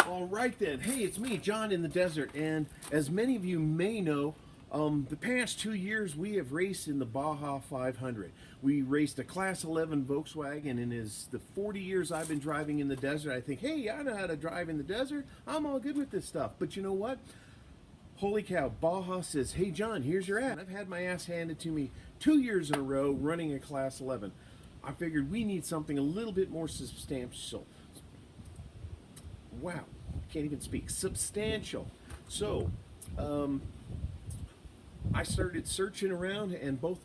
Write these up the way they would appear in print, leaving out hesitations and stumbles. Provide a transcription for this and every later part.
All right then. Hey, it's me, John in the desert, and as many of you may know, the past 2 years we have raced in the Baja 500. We raced a Class 11 Volkswagen, and as the 40 years I've been driving in the desert, I think, hey, I know how to drive in the desert. I'm all good with this stuff. But you know what? Holy cow, Baja says, hey John, here's your ad. I've had my ass handed to me 2 years in a row running a Class 11. I figured we need something a little bit more substantial. Wow, can't even speak. Substantial. So, I started searching around, and both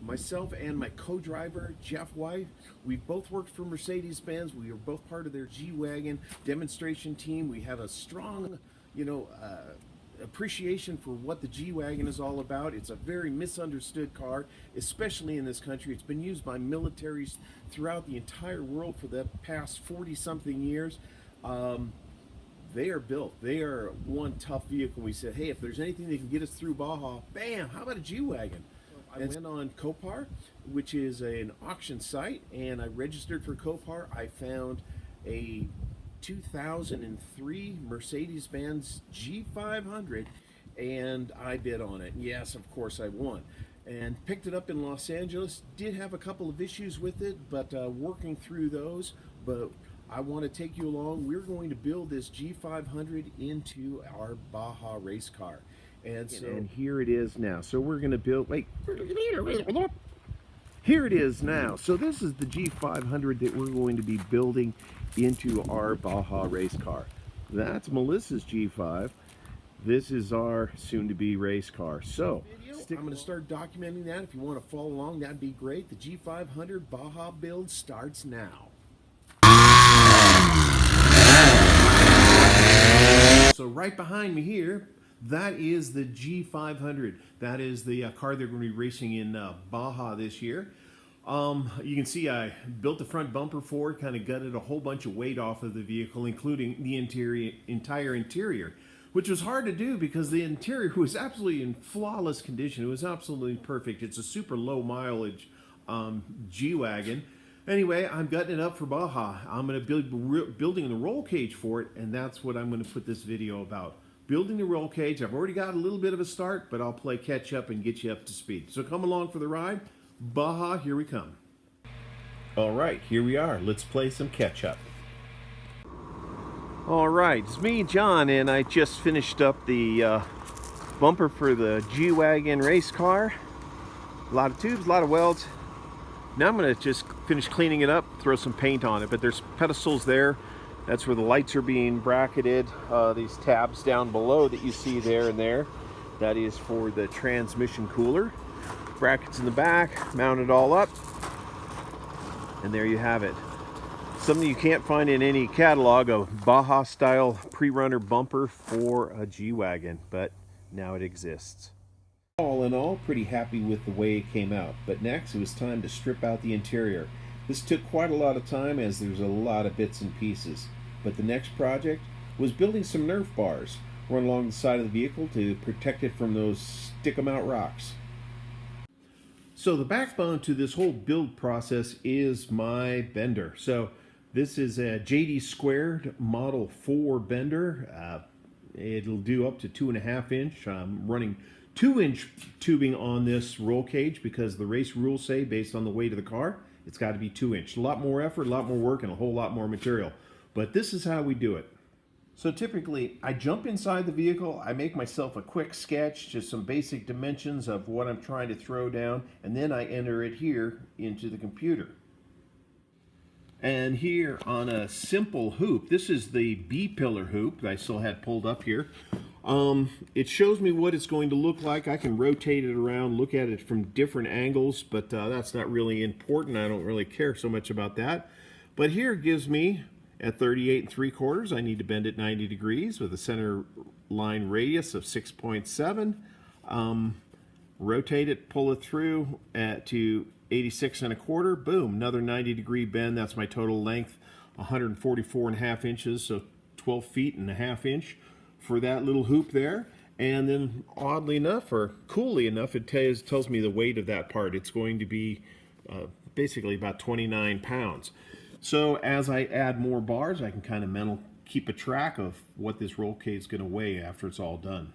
myself and my co-driver, Jeff White, we've both worked for Mercedes-Benz. We are both part of their G-Wagon demonstration team. We have a strong, appreciation for what the G-Wagon is all about. It's a very misunderstood car, especially in this country. It's been used by militaries throughout the entire world for the past 40-something years. They are built. They are one tough vehicle. We said, hey, if there's anything that can get us through Baja, bam, how about a G-Wagon? I went on Copar, which is an auction site, and I registered for Copar. I found a 2003 Mercedes-Benz G500, and I bid on it. Yes, of course I won. And picked it up in Los Angeles. Did have a couple of issues with it, but working through those. But I want to take you along. We're going to build this G500 into our Baja race car. And so and here it is now. So we're going to build, wait. Here it is now. So this is the G500 that we're going to be building into our Baja race car. That's Melissa's G5. This is our soon-to-be race car. So I'm going to start documenting that. If you want to follow along, that'd be great. The G500 Baja build starts now. So right behind me here, that is the G500. That is the car they're going to be racing in Baja this year. You can see I built the front bumper for it, kind of gutted a whole bunch of weight off of the vehicle, including the entire interior, which was hard to do because the interior was absolutely in flawless condition. It was absolutely perfect. It's a super low mileage G-Wagon. Anyway, I'm gutting it up for Baja. I'm going to be building the roll cage for it, and that's what I'm going to put this video about. Building the roll cage. I've already got a little bit of a start, but I'll play catch up and get you up to speed. So come along for the ride. Baja, here we come. All right, here we are. Let's play some catch up. All right, it's me, John, and I just finished up the bumper for the G-Wagon race car. A lot of tubes, a lot of welds. Now I'm going to just finish cleaning it up, throw some paint on it, but there's pedestals there. That's where the lights are being bracketed. These tabs down below that you see there and there, that is for the transmission cooler. Brackets in the back, mount it all up, and there you have it. Something you can't find in any catalog, a Baja style pre-runner bumper for a G-Wagon, but now it exists. All in all, pretty happy with the way it came out, but next it was time to strip out the interior. This took quite a lot of time as there's a lot of bits and pieces, but the next project was building some Nerf bars run along the side of the vehicle to protect it from those stick-em-out rocks. So the backbone to this whole build process is my bender. So this is a JD Squared Model 4 bender. It'll do up to 2.5 inch. I'm running 2-inch tubing on this roll cage because the race rules say, based on the weight of the car, it's got to be 2-inch. A lot more effort, a lot more work, and a whole lot more material. But this is how we do it. So typically, I jump inside the vehicle, I make myself a quick sketch, just some basic dimensions of what I'm trying to throw down, and then I enter it here into the computer. And here on a simple hoop, this is the B-pillar hoop that I still had pulled up here. It shows me what it's going to look like. I can rotate it around, look at it from different angles, but that's not really important. I don't really care so much about that. But here it gives me, at 38 3/4, I need to bend it 90 degrees with a center line radius of 6.7. Rotate it, pull it through to 86 1/4. Boom, another 90-degree bend. That's my total length, 144.5 inches, so 12 feet and a half inch for that little hoop there. And then oddly enough, or coolly enough, it tells me the weight of that part. It's going to be basically about 29 pounds. So as I add more bars, I can kind of mental keep a track of what this roll cage is going to weigh after it's all done.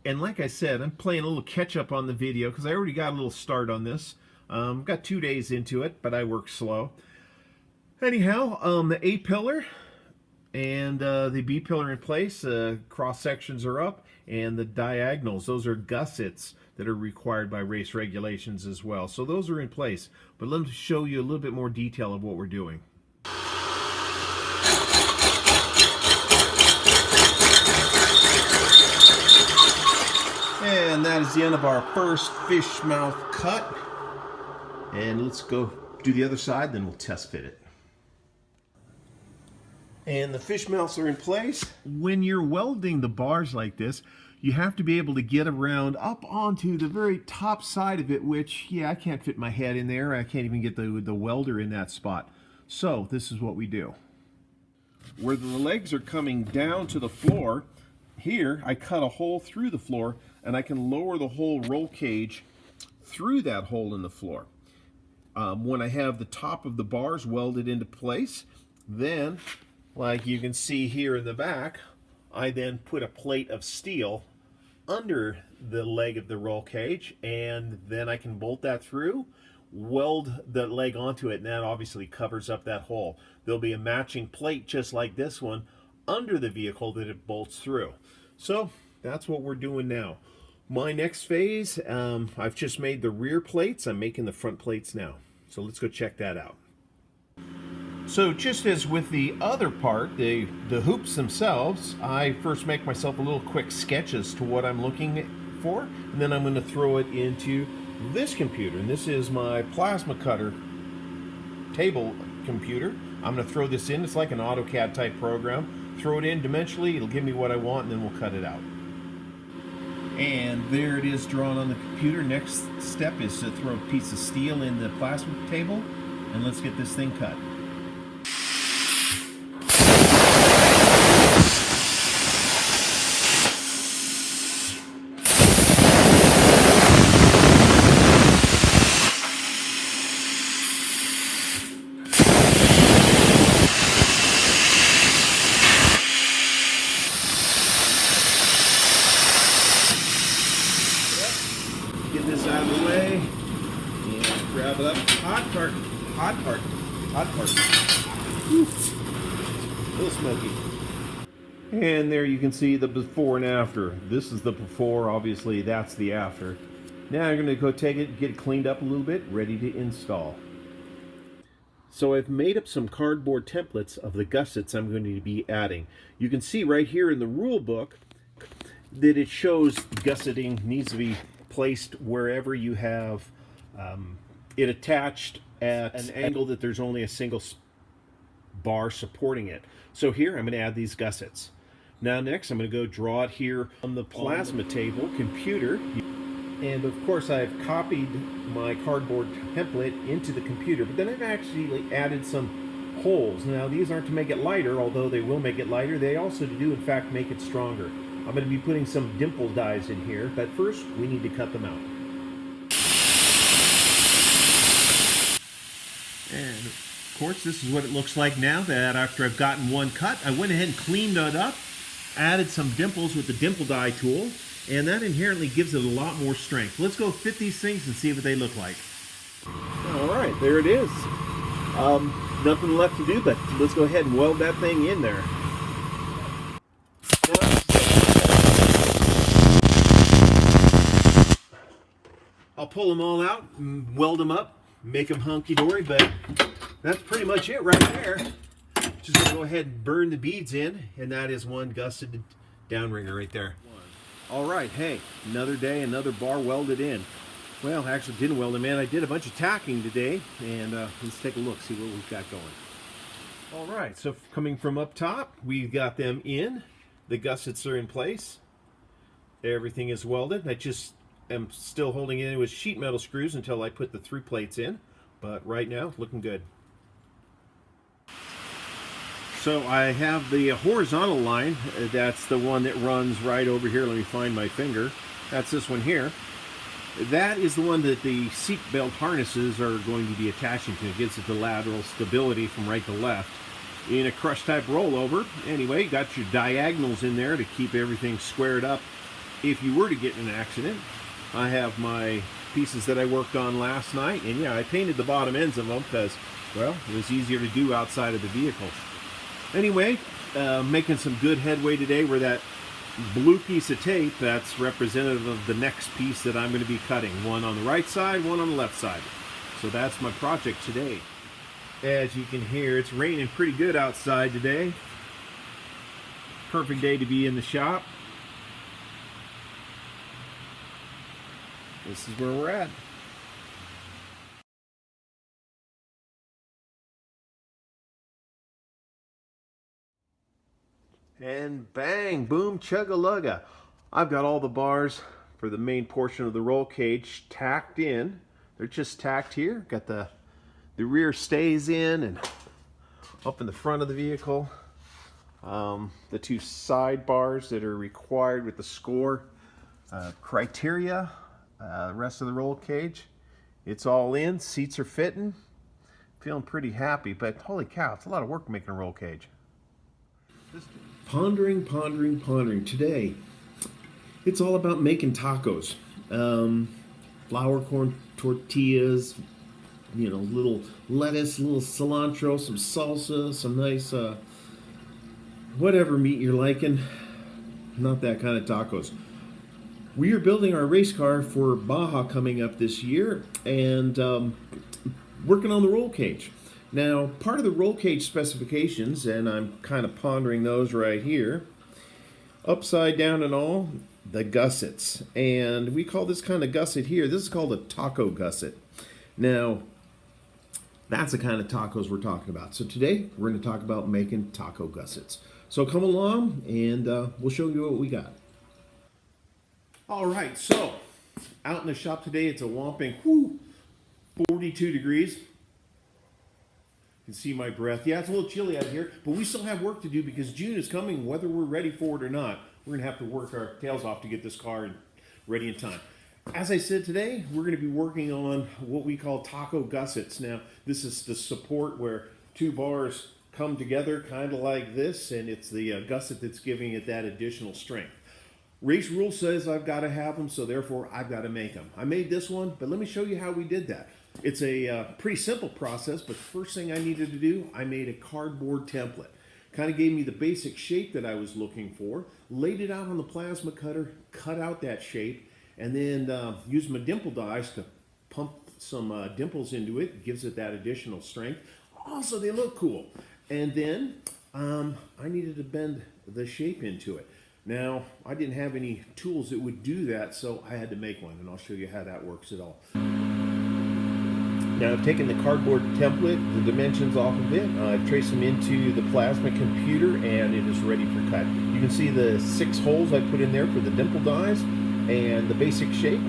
And like I said, I'm playing a little catch up on the video because I already got a little start on this. Got 2 days into it, but I work slow. Anyhow, the A pillar and the B pillar in place, cross sections are up, and the diagonals, those are gussets that are required by race regulations as well. So those are in place, but let me show you a little bit more detail of what we're doing. And that is the end of our first fish mouth cut. And let's go do the other side, then we'll test fit it. And the fish mouths are in place. When you're welding the bars like this, you have to be able to get around up onto the very top side of it, which, yeah, I can't fit my head in there. I can't even get the welder in that spot. So this is what we do. Where the legs are coming down to the floor, here I cut a hole through the floor, and I can lower the whole roll cage through that hole in the floor. When I have the top of the bars welded into place, then, like you can see here in the back, I then put a plate of steel under the leg of the roll cage, and then I can bolt that through, weld the leg onto it, and that obviously covers up that hole. There'll be a matching plate just like this one under the vehicle that it bolts through. So that's what we're doing now. My next phase, I've just made the rear plates. I'm making the front plates now. So let's go check that out. So just as with the other part, the hoops themselves, I first make myself a little quick sketch as to what I'm looking for, and then I'm going to throw it into this computer. And this is my plasma cutter table computer. I'm going to throw this in. It's like an AutoCAD type program. Throw it in dimensionally, it'll give me what I want, and then we'll cut it out. And there it is drawn on the computer. Next step is to throw a piece of steel in the plasma table, and let's get this thing cut. Get this out of the way and grab it up. Hot part. Whew. A little smoky. And there you can see the before and after. This is the before, obviously that's the after. Now I'm going to go take it, get it cleaned up a little bit, ready to install. So I've made up some cardboard templates of the gussets I'm going to be adding. You can see right here in the rule book that it shows gusseting needs to be placed wherever you have it attached at an angle that there's only a single bar supporting it. So here I'm going to add these gussets. Now next I'm going to go draw it here on the plasma table computer, and of course I've copied my cardboard template into the computer, but then I've actually added some holes. Now these aren't to make it lighter, although they will make it lighter. They also do in fact make it stronger. I'm going to be putting some dimple dies in here, but first we need to cut them out. And of course this is what it looks like now that after I've gotten one cut, I went ahead and cleaned it up, added some dimples with the dimple die tool, and that inherently gives it a lot more strength. Let's go fit these things and see what they look like. Alright, there it is. Nothing left to do, but let's go ahead and weld that thing in there. I'll pull them all out, weld them up, make them hunky-dory, but that's pretty much it right there. Just gonna go ahead and burn the beads in, and that is one gusseted downringer right there. All right, hey, another day, another bar welded in. Well, actually didn't weld them in. I did a bunch of tacking today, and let's take a look, see what we've got going. All right, so coming from up top, we've got them in. The gussets are in place. Everything is welded. I just am still holding it in with sheet metal screws until I put the through plates in, but right now looking good. So I have the horizontal line. That's the one that runs right over here. Let me find my finger. That's this one here. That is the one that the seat belt harnesses are going to be attaching to. It gives it the lateral stability from right to left. in a crush type rollover. Anyway, got your diagonals in there to keep everything squared up if you were to get in an accident. I have my pieces that I worked on last night, and yeah, I painted the bottom ends of them because, well, it was easier to do outside of the vehicle. Anyway, making some good headway today where that blue piece of tape, that's representative of the next piece that I'm going to be cutting. One on the right side, one on the left side. So that's my project today. As you can hear, it's raining pretty good outside today. Perfect day to be in the shop. This is where we're at. And bang, boom, chugga-lugga. I've got all the bars for the main portion of the roll cage tacked in. They're just tacked here. Got the rear stays in and up in the front of the vehicle. The two side bars that are required with the score criteria. The rest of the roll cage, it's all in. Seats are fitting. Feeling pretty happy, but holy cow, it's a lot of work making a roll cage. Pondering today. It's all about making tacos. Flour corn tortillas, you know, little lettuce, little cilantro, some salsa, some nice whatever meat you're liking. Not that kind of tacos. We are building our race car for Baja coming up this year, and working on the roll cage. Now, part of the roll cage specifications, and I'm kind of pondering those right here, upside down and all, the gussets. And we call this kind of gusset here, this is called a taco gusset. Now, that's the kind of tacos we're talking about. So today, we're going to talk about making taco gussets. So come along, and we'll show you what we got. All right, so out in the shop today, it's a whopping 42 degrees. You can see my breath. Yeah, it's a little chilly out here, but we still have work to do because June is coming, whether we're ready for it or not. We're going to have to work our tails off to get this car ready in time. As I said today, we're going to be working on what we call taco gussets. Now, this is the support where two bars come together kind of like this, and it's the gusset that's giving it that additional strength. Race rule says I've got to have them, so therefore I've got to make them. I made this one, but let me show you how we did that. It's a pretty simple process, but the first thing I needed to do, I made a cardboard template. Kind of gave me the basic shape that I was looking for, laid it out on the plasma cutter, cut out that shape, and then used my dimple dies to pump some dimples into it. Gives it that additional strength. Also, they look cool. And then I needed to bend the shape into it. Now, I didn't have any tools that would do that, so I had to make one, and I'll show you how that works at all. Now, I've taken the cardboard template, the dimensions off of it, I've traced them into the plasma computer, and it is ready for cut. You can see the 6 holes I put in there for the dimple dies and the basic shape.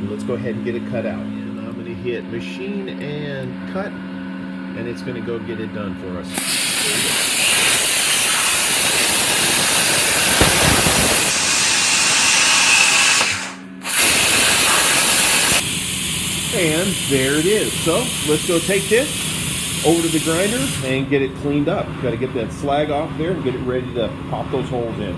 Let's go ahead and get it cut out. And I'm going to hit machine and cut, and it's going to go get it done for us. And there it is. So let's go take this over to the grinder and get it cleaned up. Got to get that slag off there and get it ready to pop those holes in.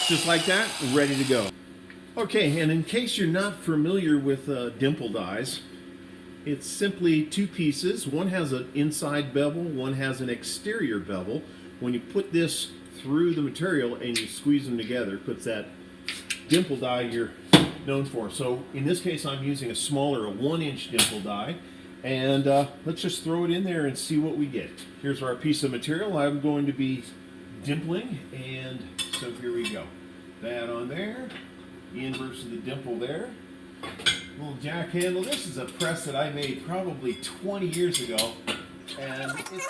Just like that, ready to go. Okay, and in case you're not familiar with dimple dies, it's simply 2 pieces. One has an inside bevel, one has an exterior bevel. When you put this through the material and you squeeze them together, it puts that dimple die you're known for. So in this case, I'm using a smaller, a 1-inch dimple die, and let's just throw it in there and see what we get. Here's our piece of material I'm going to be dimpling, and so here we go. That on there, the inverse of the dimple there. Little jack handle. This is a press that I made probably 20 years ago, and it's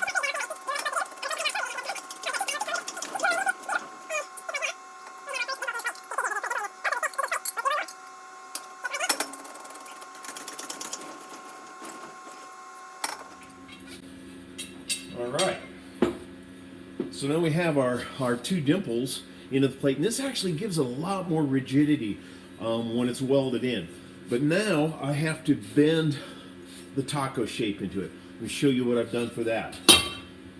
all right. So now we have our 2 dimples into the plate, and this actually gives a lot more rigidity when it's welded in. But now I have to bend the taco shape into it. Let me show you what I've done for that.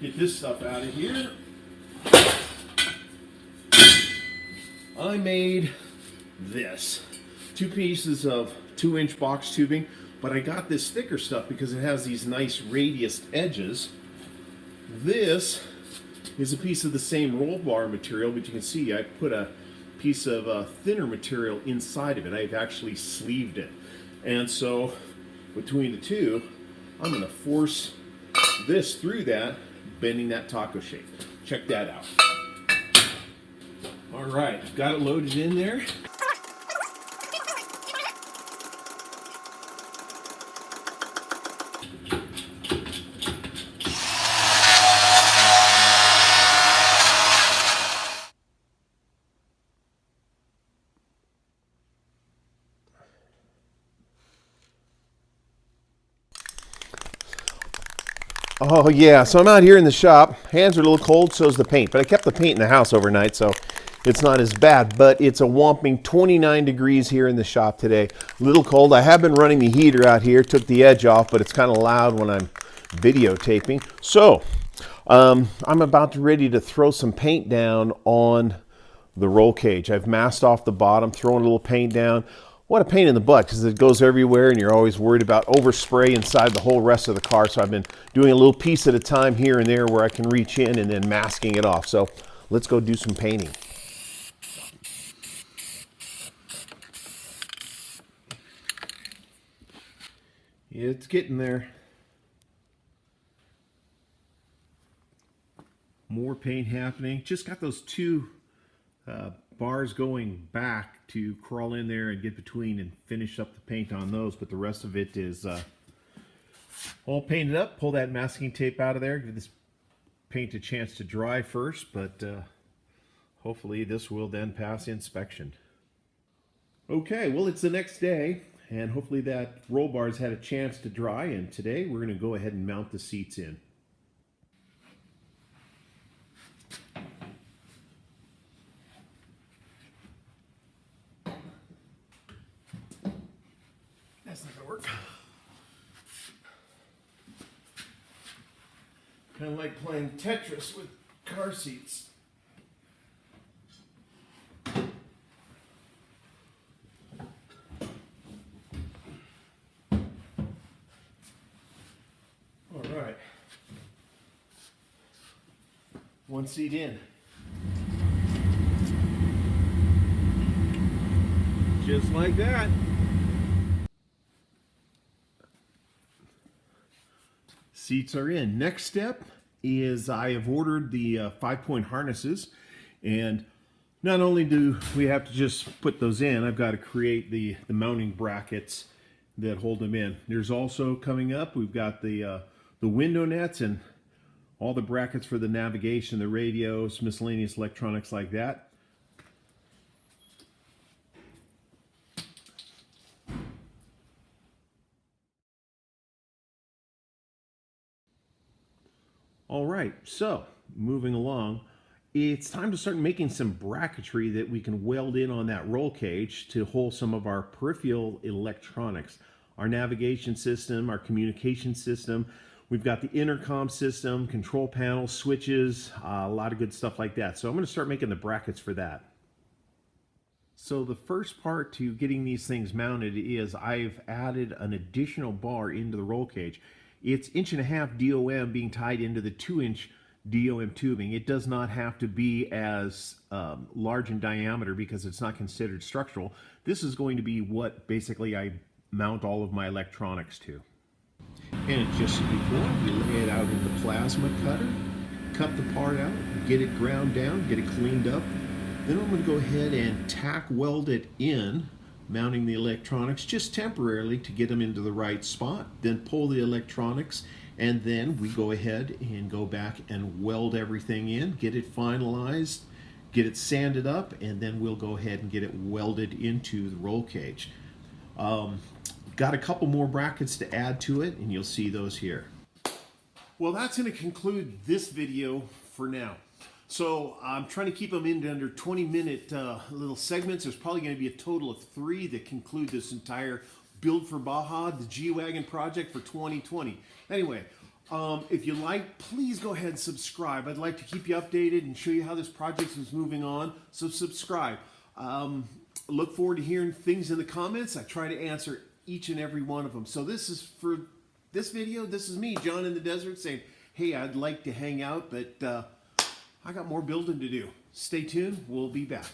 Get this stuff out of here. I made this. 2 pieces of 2-inch box tubing, but I got this thicker stuff because it has these nice radius edges. This is a piece of the same roll bar material, but you can see I put a piece of thinner material inside of it. I've actually sleeved it. And so between the two, I'm going to force this through that, bending that taco shape. Check that out. All right, I've got it loaded in there. Oh yeah, so I'm out here in the shop. Hands are a little cold, so's the paint. But I kept the paint in the house overnight, so it's not as bad. But it's a whopping 29 degrees here in the shop today. A little cold. I have been running the heater out here, took the edge off, but it's kind of loud when I'm videotaping. So I'm about ready to throw some paint down on the roll cage. I've masked off the bottom, throwing a little paint down. What a pain in the butt, because it goes everywhere and you're always worried about overspray inside the whole rest of the car. So I've been doing a little piece at a time here and there where I can reach in and then masking it off. So let's go do some painting. It's getting there. More paint happening. Just got those 2 bars going back to crawl in there and get between and finish up the paint on those, but the rest of it is all painted up. Pull that masking tape out of there, give this paint a chance to dry first, but hopefully this will then pass inspection. Okay, well, it's the next day, and hopefully that roll bar's had a chance to dry, and today we're going to go ahead and mount the seats in. That's not going to work. Kind of like playing Tetris with car seats. All right. One seat in. Just like that. Seats are in. Next step is I have ordered the 5-point harnesses, and not only do we have to just put those in, I've got to create the mounting brackets that hold them in. There's also coming up, we've got the window nets and all the brackets for the navigation, the radios, miscellaneous electronics like that. All right, so moving along, it's time to start making some bracketry that we can weld in on that roll cage to hold some of our peripheral electronics. Our navigation system, our communication system, we've got the intercom system, control panel, switches, a lot of good stuff like that. So I'm going to start making the brackets for that. So the first part to getting these things mounted is I've added an additional bar into the roll cage. It's 1.5 DOM being tied into the 2-inch DOM tubing. It does not have to be as large in diameter because it's not considered structural. This is going to be what basically I mount all of my electronics to. And just as before, we lay it out in the plasma cutter, cut the part out, get it ground down, get it cleaned up. Then I'm going to go ahead and tack weld it in, mounting the electronics just temporarily to get them into the right spot. Then pull the electronics, and then we go ahead and go back and weld everything in, get it finalized, get it sanded up, and then we'll go ahead and get it welded into the roll cage. Got a couple more brackets to add to it, and you'll see those here. Well, that's going to conclude this video for now. So I'm trying to keep them in under 20-minute little segments. There's probably going to be a total of 3 that conclude this entire build for Baja, the G-Wagon project for 2020. Anyway, if you like, please go ahead and subscribe. I'd like to keep you updated and show you how this project is moving on, so subscribe. Look forward to hearing things in the comments. I try to answer each and every one of them. So this is for this video. This is me, John in the desert, saying, hey, I'd like to hang out, but I got more building to do. Stay tuned. We'll be back.